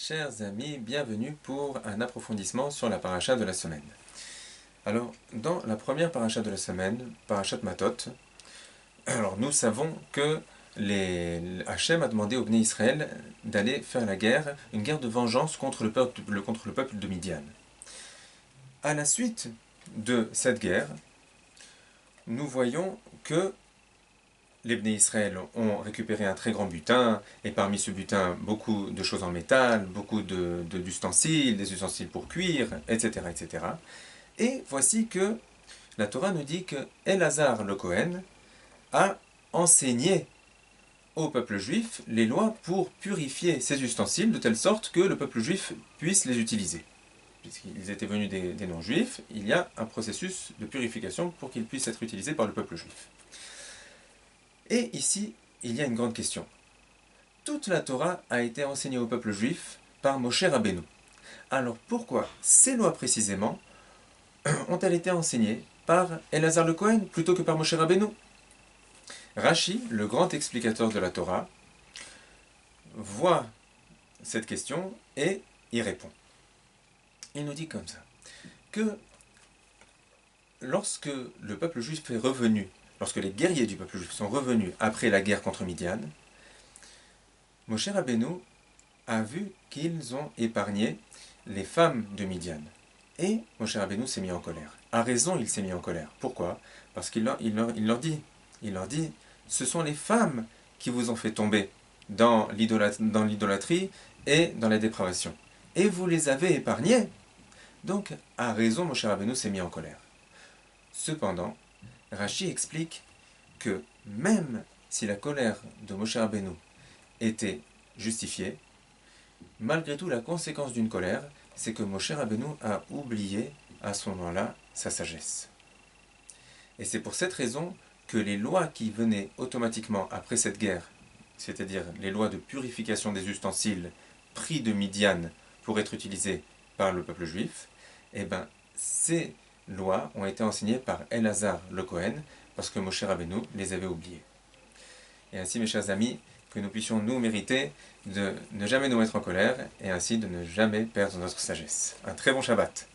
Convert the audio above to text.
Chers amis, bienvenue pour un approfondissement sur la paracha de la semaine. Alors, dans la première paracha de la semaine, parachat Matot, nous savons que Hachem a demandé au Bnei Israël d'aller faire la guerre, une guerre de vengeance contre le peuple de Midian. À la suite de cette guerre, nous voyons que les Bnei Israël ont récupéré un très grand butin, et parmi ce butin, beaucoup de choses en métal, beaucoup d'ustensiles, des ustensiles pour cuire, etc., etc. Et voici que la Torah nous dit que Elazar le Cohen a enseigné au peuple juif les lois pour purifier ces ustensiles, de telle sorte que le peuple juif puisse les utiliser. Puisqu'ils étaient venus des non-juifs, il y a un processus de purification pour qu'ils puissent être utilisés par le peuple juif. Et ici, il y a une grande question. Toute la Torah a été enseignée au peuple juif par Moshe Rabbeinu. Alors pourquoi ces lois précisément ont-elles été enseignées par Elazar le Cohen plutôt que par Moshe Rabbeinu? Rashi, le grand explicateur de la Torah, voit cette question et y répond. Il nous dit comme ça, que lorsque le peuple juif est revenu, lorsque les guerriers du peuple juif sont revenus après la guerre contre Midian, Moshe Rabbeinu a vu qu'ils ont épargné les femmes de Midian. Et Moshe Rabbeinu s'est mis en colère. À raison, il s'est mis en colère. Pourquoi? Parce qu'il leur dit, ce sont les femmes qui vous ont fait tomber dans l'idolâtrie et dans la dépravation. Et vous les avez épargnées. Donc, à raison, Moshe Rabbeinu s'est mis en colère. Cependant, Rashi explique que même si la colère de Moshe Rabbeinu était justifiée, malgré tout, la conséquence d'une colère, c'est que Moshe Rabbeinu a oublié à ce moment-là sa sagesse. Et c'est pour cette raison que les lois qui venaient automatiquement après cette guerre, c'est-à-dire les lois de purification des ustensiles pris de Midian pour être utilisés par le peuple juif, ces lois ont été enseignées par Elazar le Cohen, parce que Moshe Rabbeinu les avait oubliées. Et ainsi, mes chers amis, que nous puissions nous mériter de ne jamais nous mettre en colère, et ainsi de ne jamais perdre notre sagesse. Un très bon Shabbat.